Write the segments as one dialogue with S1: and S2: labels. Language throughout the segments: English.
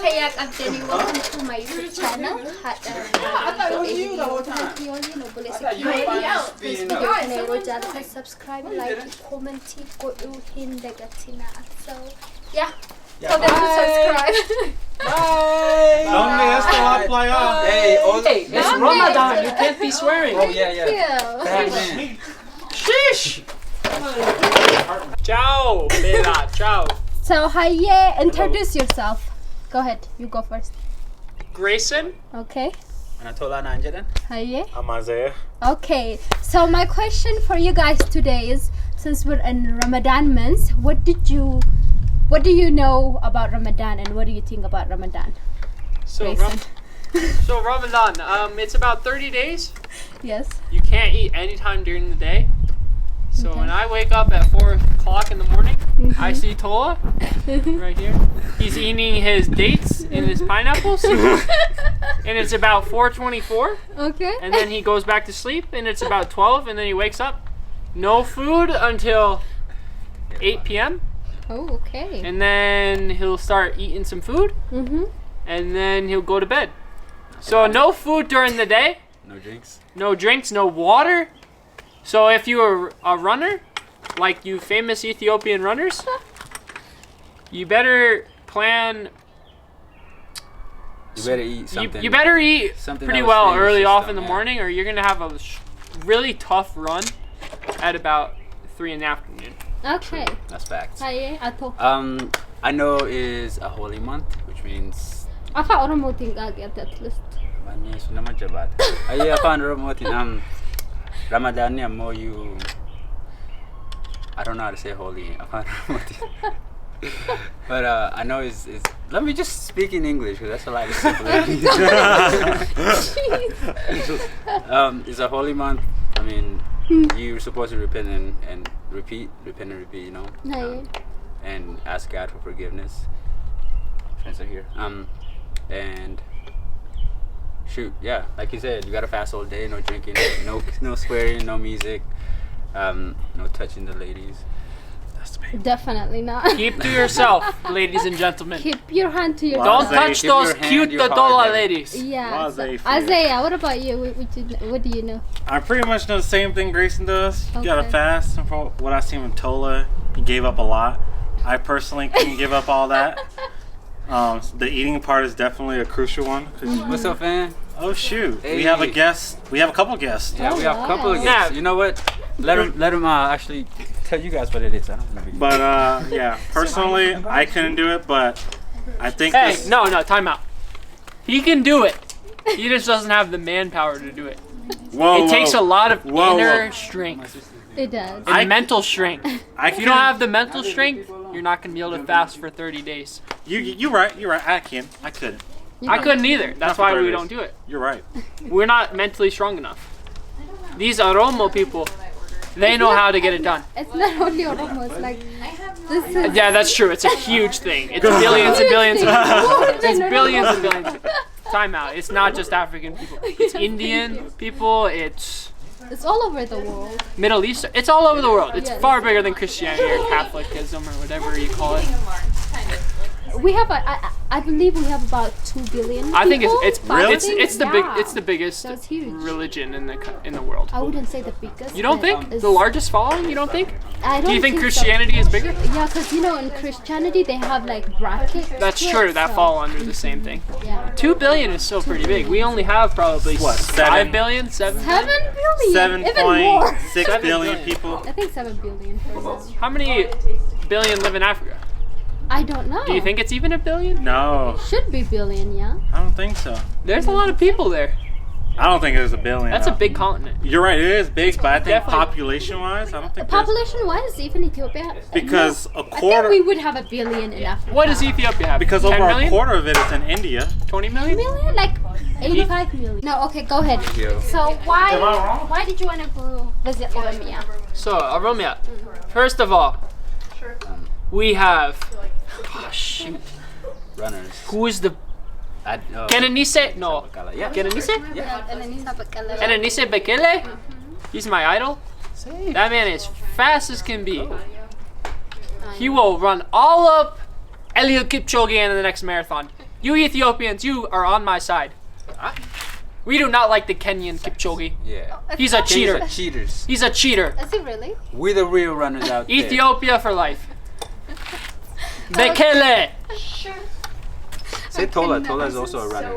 S1: Fayyaa qabdanii welcome to my YouTube channel.
S2: I thought it was you the whole time.
S1: Obboleessa kiya. This video kana yeroo jaalatan subscribe, like, comment godhuu hin dagatinaa. So yeah. Tell them to subscribe.
S3: Bye.
S4: Don't mess the hot fly off.
S3: Hey,
S5: It's Ramadan. You can't be swearing.
S3: Oh yeah.
S1: Thank
S3: Man.
S5: Sheesh. Ciao, Bella. Ciao.
S1: So Haye, introduce yourself. Go ahead. You go first.
S5: Grayson.
S1: Okay.
S3: Anatola Nanjadan.
S1: Haye.
S4: I'm Isaiah.
S1: Okay. So my question for you guys today is, since we're in Ramadan months, what do you know about Ramadan and what do you think about Ramadan?
S5: So,
S1: Grayson.
S5: Ramadan. It's about 30 days.
S1: Yes.
S5: You can't eat anytime during the day. So
S1: Okay.
S5: when I wake up at 4 o'clock in the morning, I see Tola right here. He's eating his dates and his pineapples, and it's about 4:24.
S1: Okay.
S5: And then he goes back to sleep, and it's about 12, and then he wakes up. No food until 8 p.m.
S1: Oh, okay.
S5: And then he'll start eating some food,
S1: Mhm.
S5: and then he'll go to bed. So no food during the day,
S3: No drinks.
S5: no drinks, no water. So if you're a runner, like you famous Ethiopian runners, you better plan.
S3: You better eat something.
S5: You better eat
S3: something
S5: pretty
S3: that was
S5: well
S3: famous
S5: early
S3: or
S5: off in
S3: something,
S5: the
S3: yeah.
S5: morning, or you're gonna have a really tough run at about 3 in the afternoon.
S1: Okay.
S3: That's facts.
S1: Haye, ato.
S3: I know is a holy month, which means.
S1: Afa Oromotiin gaagate at least.
S3: Manni sun nama jabaata. Ayya afaan Oromootiin Ramadani ammoo you. I don't know how to say holy afaan Oromootiin. But I know is let me just speak in English because that's a lot simpler. It's a holy month. I mean, you're supposed to repent and repeat, you know,
S1: Haye.
S3: and ask God for forgiveness. Friends are here. And shoot, yeah, like you said, you gotta fast all day, no drinking, no swearing, no music, no touching the ladies. That's the main.
S1: Definitely not.
S5: Keep to yourself, ladies and gentlemen.
S1: Keep your hand to your
S5: Don't
S4: Waze,
S5: touch
S3: keep
S5: those
S3: your hand,
S5: cute
S3: your heart
S5: Dodola
S3: there.
S5: ladies.
S1: Yeah.
S4: Waze
S1: So,
S4: for you.
S1: Isaiah, what about you? What do you know?
S4: I pretty much know the same thing Grayson does. You gotta
S1: Okay.
S4: fast. And for what I seen with Tola, he gave up a lot. I personally couldn't give up all that. The eating part is definitely a crucial one. 'Cause-
S3: What's up, fam?
S4: Oh shoot,
S3: Hey.
S4: we have a guest. We have a couple guests.
S3: Yeah, we have a couple of
S1: wow.
S3: guests.
S5: Yeah.
S3: You know what? Let him actually tell you guys what it is. I don't know.
S4: But yeah, personally, I couldn't do it. But I think
S5: Hey,
S4: this,
S5: no, time out. He can do it. He just doesn't have the manpower to do it.
S4: whoa,
S5: It takes a lot of
S4: Whoa,
S5: inner
S4: whoa.
S5: strength
S1: It does.
S5: and mental strength.
S4: I
S5: If you don't have the mental strength, you're not gonna be able to fast for 30 days.
S4: You're right. I can't. I couldn't.
S5: I couldn't either. That's
S4: Not for
S5: why
S4: 30
S5: we
S4: days.
S5: don't do it.
S4: You're right.
S5: We're not mentally strong enough. These Oromo people, they know how to get it done.
S1: It's not only Oromo. It's like this is.
S5: Yeah, that's true. It's a huge thing. It's billions and billions of people. It's billions and billions of people. Time out. It's not just African people. It's Indian people. It's
S1: It's all over the world.
S5: Middle East. It's all over the world. It's
S1: Yes.
S5: far bigger than Christianity or Catholicism or whatever you call it.
S1: We have I believe we have about 2 billion.
S5: I think
S1: people
S5: it's
S1: fasting.
S5: it's the biggest
S1: That's huge.
S5: religion in the world.
S1: I wouldn't say the biggest.
S5: You don't
S1: but
S5: think
S1: it's-
S5: the largest following? You don't think?
S1: I don't
S5: Do you think
S1: so.
S5: Christianity is bigger?
S1: Yeah, because you know in Christianity they have like brackets.
S5: That's
S1: to it,
S5: true. That
S1: so-
S5: fall under the same thing.
S1: Yeah.
S5: 2 billion is still pretty big. We only have probably
S4: What,
S5: 5
S4: 7?
S5: billion, 7
S1: 7 billion. Even more.
S4: 7.6
S5: 7
S4: billion
S5: billion.
S4: people.
S1: I think 7 billion for now.
S5: How many billion live in Africa?
S1: I don't know.
S5: Do you think it's even a billion?
S4: No,
S1: Should be billion, yeah.
S4: I don't think so.
S5: There's a lot of people there.
S4: I don't think there's a billion.
S5: That's a
S4: no.
S5: big continent.
S4: You're right. It is big, but I think
S5: Definitely.
S4: population-wise, I don't think there's,
S1: Population-wise, even Ethiopia.
S4: because a
S1: I think
S4: quarter.
S1: we would have a billion in Africa.
S5: What does Ethiopia have?
S4: Because
S5: 10
S4: over
S5: million?
S4: a quarter of it is in India.
S5: 20 million?
S1: Million? Like 85 million. No, okay, go ahead.
S3: Yo.
S1: So why did you want to go visit Oromia?
S5: So, Aromia, first of all, we have. Oh, shoot.
S3: Runners.
S5: Who is the.
S3: Oh,
S5: Kenenise? No.
S3: Yeah.
S5: Kenenise?
S3: Yeah.
S5: Kenenise Bekele? He's my idol. That man is fast as can be. He will run all up Eliud Kipchoge in the next marathon. You Ethiopians, you are on my side. We do not like the Kenyan Kipchoge.
S3: Yeah.
S5: He's a cheater.
S3: These are cheaters.
S5: He's a cheater.
S1: Is it really?
S3: We're the real runners out there.
S5: Ethiopia for life. Bekele.
S3: Say Tola. Tola is also a runner.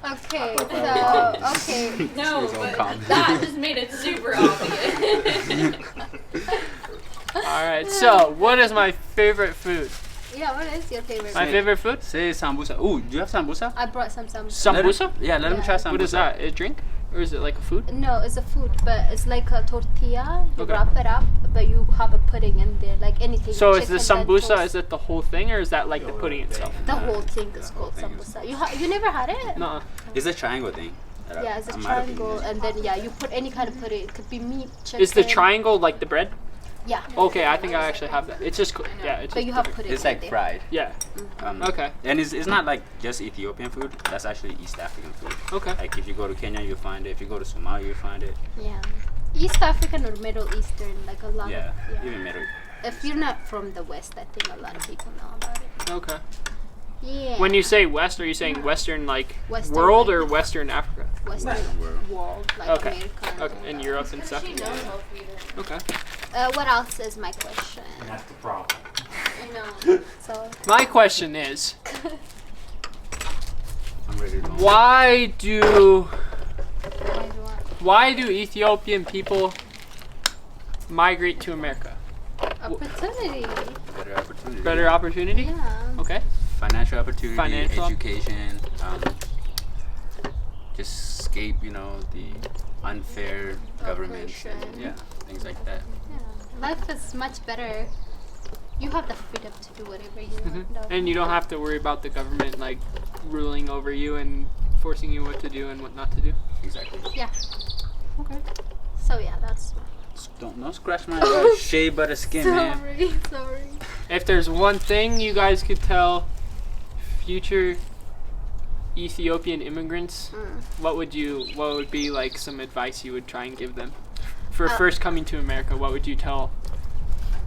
S1: Okay, so okay.
S2: No,
S3: His own
S2: but
S3: comment.
S2: that just made it super obvious.
S5: All right. So, what is my favorite food?
S1: Yeah, what is your favorite?
S5: My favorite food?
S3: Say sambusa. Ooh, do you have sambusa?
S1: I brought some.
S5: Sambusa?
S3: Yeah, let him
S1: Yeah.
S3: try sambusa.
S5: What is that? A drink? Or is it like a food?
S1: No, it's a food, but it's like a tortilla. You
S5: Okay.
S1: wrap it up, but you have a pudding in there, like anything.
S5: So is the
S1: chicken,
S5: sambusa,
S1: lentils.
S5: is it the whole thing or is that like the pudding itself?
S1: The whole thing is
S3: The whole
S1: called
S3: thing is-
S1: sambusa. You never had it?
S5: No.
S3: It's a triangle thing.
S1: Yeah, it's a
S3: I might have been
S1: triangle,
S3: using.
S1: and then yeah, you put any kind of pudding. It could be meat, chicken.
S5: Is the triangle like the bread?
S1: Yeah,
S5: Okay, I think I actually have that. It's just, yeah, it's
S1: but
S5: just
S1: you have
S5: pudding.
S1: pudding.
S3: It's
S1: in
S3: like
S1: there.
S3: fried.
S5: Yeah, Okay.
S3: And it's not like just Ethiopian food. That's actually East African food.
S5: okay.
S3: Like if you go to Kenya, you'll find it. If you go to Somalia, you'll find it.
S1: Yeah, East African or Middle Eastern, like a lot
S3: Yeah,
S1: of.
S3: even Middle.
S1: If you're not from the West, I think a lot of people know about it.
S5: Okay.
S1: Yeah.
S5: When you say West, are you saying Western like
S1: Western,
S5: world
S1: like-
S5: or Western Africa?
S1: Western
S3: World.
S1: world, like
S5: Okay.
S1: America.
S5: Okay, in Europe and stuff?
S2: She knows all three of them.
S5: Okay.
S1: What else is my question?
S4: That's the problem.
S2: I know.
S1: So
S5: My question is,
S3: I'm ready to go.
S5: why do Ethiopian people migrate to America?
S1: opportunity.
S3: Better opportunity.
S5: Better opportunity?
S1: Yeah.
S5: Okay.
S3: Financial opportunity,
S5: Financial op-
S3: education, just escape, the unfair government, and,
S1: Oppression.
S3: yeah, things like that.
S1: Yeah. Life is much better. You have the freedom to do whatever you want. No.
S5: And you don't have to worry about the government like ruling over you and forcing you what to do and what not to do.
S3: Exactly.
S1: Yeah.
S5: Okay.
S1: So yeah, that's.
S3: Don't scratch my shea butter skin, man.
S1: Sorry.
S5: If there's one thing you guys could tell future Ethiopian immigrants, what would be like some advice you would try and give them for first coming to America? What would you tell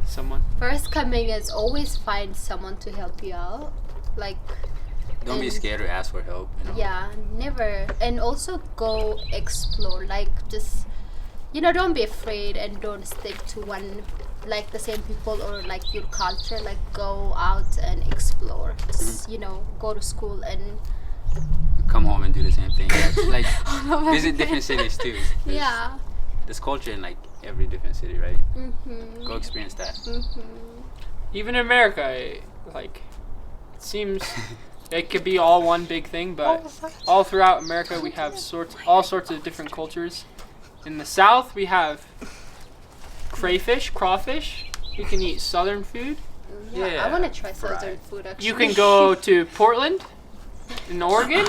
S5: someone?
S1: First coming is always find someone to help you out. Like.
S3: Don't be
S1: and-
S3: scared to ask for help.
S1: Yeah, never. And also go explore. Like just, don't be afraid and don't stick to one, like the same people or like your culture. Like go out and explore. Just, go to school and.
S3: Come home and do the same thing. Like visit different cities too.
S1: Yeah.
S3: There's culture in like every different city, right?
S1: Mhm.
S3: Go experience that.
S1: Mhm.
S5: Even in America, like it seems it could be all one big thing, but all throughout America we have all sorts of different cultures. In the South we have crawfish. You can eat Southern food.
S1: Yeah,
S3: Yeah,
S1: I want to try
S3: fried.
S1: Southern food actually.
S5: You can go to Portland, in Oregon,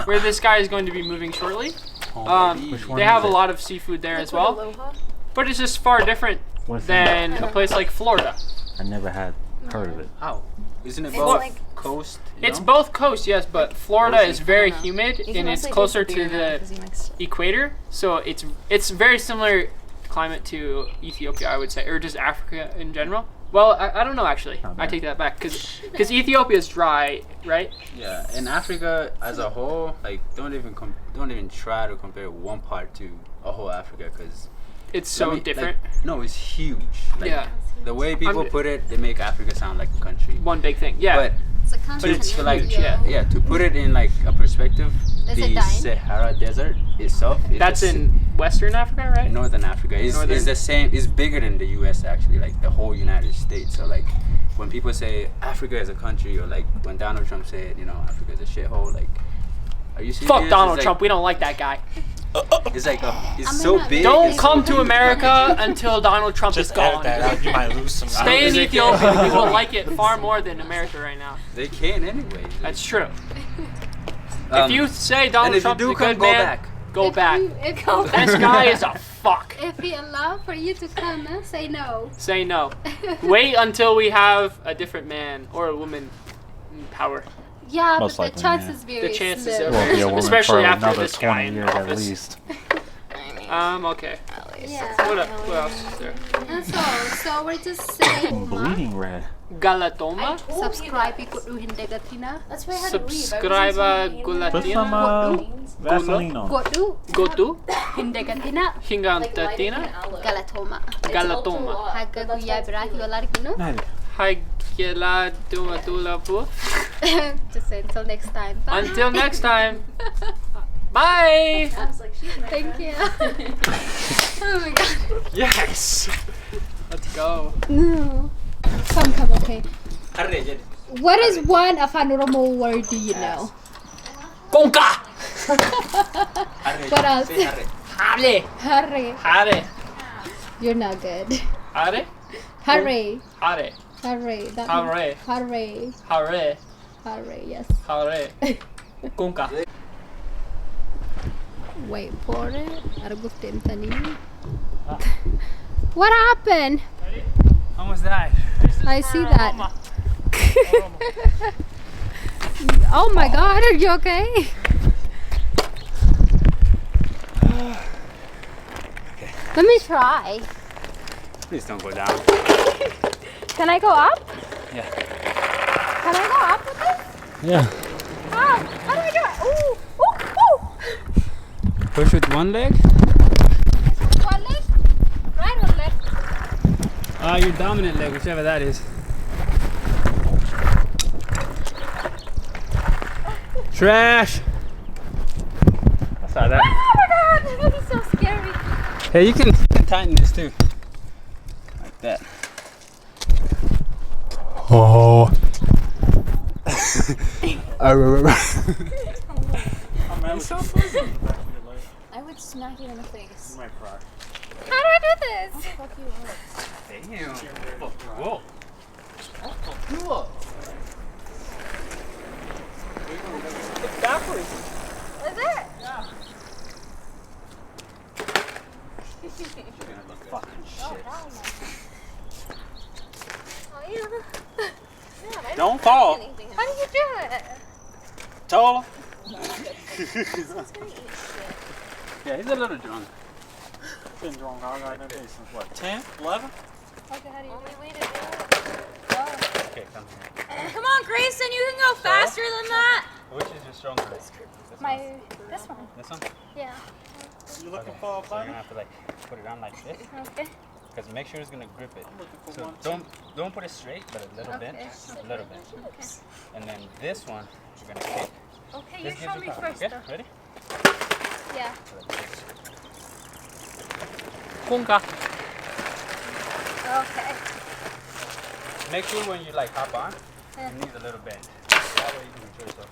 S5: where this guy is going to be moving shortly.
S4: Which one
S5: They have a
S4: is it?
S5: lot of seafood there as well,
S1: Aloha.
S5: but it's just far different
S4: What's
S5: than
S4: that?
S5: a place like Florida.
S4: I never had heard of it.
S3: How? Isn't it
S1: It's
S3: both
S1: like-
S3: coast?
S5: It's both coast, yes, but Florida is very
S6: Uh-huh.
S5: humid
S6: You can
S5: and it's
S6: also
S5: closer
S6: do
S5: to
S6: beer now
S5: the
S6: 'cause he makes-
S5: equator, so it's very similar climate to Ethiopia, I would say, or just Africa in general. Well, I don't know actually.
S4: Not
S5: I
S4: bad.
S5: take that back because Ethiopia is dry, right?
S3: Yeah, and Africa as a whole, like don't even try to compare one part to a whole Africa because
S5: It's so different.
S3: No, it's huge. Like,
S5: Yeah.
S3: The way people
S5: I'm-
S3: put it, they make Africa sound like a country.
S5: One big thing, yeah.
S3: But
S1: It's a
S5: But
S1: continent.
S5: it's
S3: like
S5: huge, yeah.
S3: to put it in like a perspective,
S1: Is it
S3: the
S1: dying?
S3: Sahara Desert itself. Is
S5: That's
S3: the
S5: in Western Africa, right?
S3: Northern Africa. Is the same. It's bigger than the U.S. actually, like the whole United States. So like when people say Africa is a country, or like when Donald Trump said, Africa is a shithole, like, are you serious?
S5: Fuck Donald
S3: It's
S5: Trump.
S3: like,
S5: We don't like that guy.
S3: It's like it's
S1: I mean,
S3: so
S1: not
S3: big.
S5: Don't
S3: it's
S5: come
S3: so
S5: to
S3: huge.
S5: America until Donald Trump is
S4: Just edit
S5: gone.
S4: that out. You might lose some.
S5: Stay in
S3: Is it-
S5: Ethiopia. You will like it far more than America right now.
S3: They can anyway.
S5: That's true.
S3: Um,
S5: If you say
S3: and
S5: Donald
S3: if you
S5: Trump is
S3: do
S5: a
S3: come,
S5: good
S3: go
S5: man,
S3: back.
S5: go back.
S1: If
S5: This guy is a fuck.
S1: if he allow for you to come, say no.
S5: Say no. Wait until we have a different man or a woman in power.
S1: Yeah,
S4: Most
S1: but the
S4: likely,
S1: chance
S4: yeah.
S1: is very
S5: The chances
S1: slim.
S5: are
S4: Won't be a woman
S5: Especially
S4: for
S5: after
S4: another
S5: this guy
S4: 20
S5: in
S4: years at
S5: office.
S4: least.
S6: I mean,
S5: Okay.
S1: Yeah.
S5: What else is there?
S1: That's all. So we're just saying
S4: Bleeding red.
S5: Galatoma.
S1: subscribe ikut du hindi gatina.
S2: That's why I had to leave.
S5: Subscribe
S4: Put
S5: Gulatina.
S4: some Vaseline on.
S1: Ikut du
S5: Go to
S1: hindi gatina.
S5: Hingantatina.
S1: Galatoma.
S5: Galatoma.
S1: Haga Guyyaa biraati wal arginu.
S5: Haigela Dumatula po.
S1: Just say until next time. Bye.
S5: Until next time. Bye.
S2: I was like, she's my
S1: Thank
S2: friend.
S1: you. Oh my god.
S5: Yes. Let's go.
S1: No. Come, okay. What is one Afaan Oromoo word do you know?
S5: Kongka.
S1: What else?
S5: Hare.
S1: Hare.
S5: Hare.
S1: You're not good.
S5: Hare.
S1: Hare.
S5: Hare.
S1: Hare. That
S5: Hare.
S1: Hare.
S5: Hare.
S1: Hare. Yes.
S5: Hare. Kongka.
S1: Wait for it. What happened?
S3: Almost died.
S1: I see that. Oh my god, are you okay? Let me try.
S3: Please don't go down.
S1: Can I go up?
S3: Yeah.
S1: Can I go up with this?
S3: Yeah.
S1: How? How do I do it? Ooh, ooh, ooh.
S3: Push with one leg.
S1: One leg? Right or left?
S3: Your dominant leg, whichever that is. Trash. I saw that.
S1: Oh my god, this is so scary.
S3: Hey, you can tighten this too. Like that. Oh.
S2: I would smack you in the face.
S4: You might cry.
S1: How do I do this?
S2: Fuck you up.
S3: Damn. Whoa.
S5: Backwards.
S1: Is it? Oh, yeah.
S4: Don't fall.
S1: How do you do it?
S4: Tola.
S3: Yeah, he's a little drunk.
S4: Been drunk all night since what? 10, 11?
S1: Okay, how do you only way to do it?
S3: Okay, come here.
S2: Come on, Grayson, you can go faster than that.
S3: Which is your stronger? This
S1: This one.
S3: This one?
S1: Yeah.
S4: You looking
S3: Okay.
S4: for a
S3: So you're
S4: buddy?
S3: gonna have to like put it on like this,
S1: Okay.
S3: because make sure it's gonna grip it.
S4: looking for
S3: So
S4: one.
S3: don't put it straight, but a little bit, a little bit. And then this one you're gonna kick.
S1: Okay,
S3: This
S1: you
S3: gives
S1: show me
S3: power,
S1: first
S3: okay?
S1: though.
S3: Ready?
S1: Yeah.
S3: So like this.
S5: Kongka.
S1: Okay.
S3: Make sure when you like hop on,
S1: Yeah.
S3: you need a little bend. That way you can control yourself.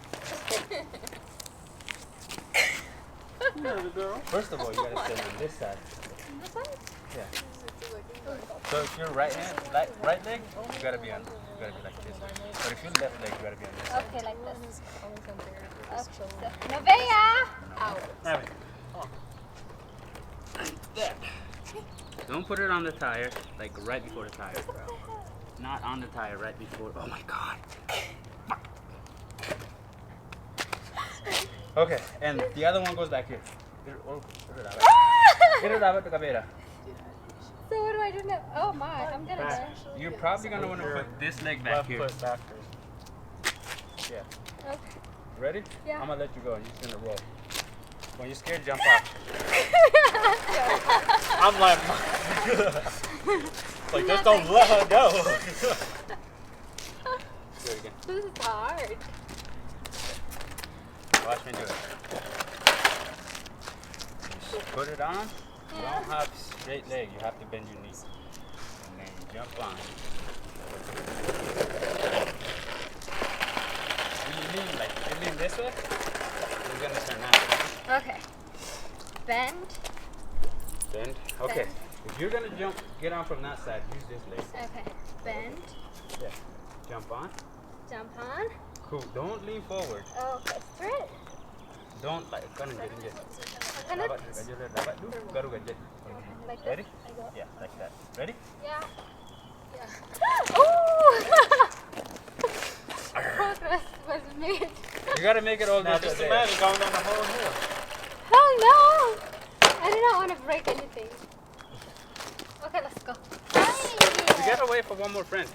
S3: First of all, you gotta stand on this side.
S1: This one?
S3: Yeah. So if you're right leg, you gotta be on. You gotta be like this. But if you're left leg, you gotta be on this side.
S1: Okay, like this. Nevaeh!
S4: Have it.
S3: Don't put it on the tire, like right before the tire, bro. Not on the tire, right before. Oh my god. Okay, and the other one goes back here.
S1: So what do I do now? Oh my, I'm gonna
S4: Back.
S3: You're probably gonna want to put this leg back
S4: Left
S3: here.
S4: foot backwards.
S3: Yeah.
S1: Okay.
S3: Ready?
S1: Yeah.
S3: I'm gonna let you go. You're just gonna roll. When you're scared, jump off.
S4: I'm like, just don't let her go.
S3: Do it again.
S1: This is hard.
S3: Watch me do it. Just put it on. You don't have straight leg. You have to bend your knees. And then you jump on. When you lean, like if you lean this way, you're gonna turn that way.
S1: Okay. Bend.
S3: Bend. Okay. If you're gonna jump, get on from that side. Use this leg.
S1: Okay. Bend.
S3: Yeah. Jump on.
S1: Jump on.
S3: Cool. Don't lean forward.
S1: Oh, okay. Straight.
S3: Don't like kanan je.
S1: Kanan?
S3: Dapat dulu, baru ganjil.
S1: Like
S3: Ready?
S1: this. I go.
S3: Yeah, like that. Ready?
S1: Yeah. Yeah. Ooh! Progress was made.
S3: You gotta make it all
S4: Now
S3: this
S4: just
S3: way.
S4: imagine going down the whole hill.
S1: Hell no! I I do not want to break anything. Okay, let's go.
S3: We gotta wait for one more friend.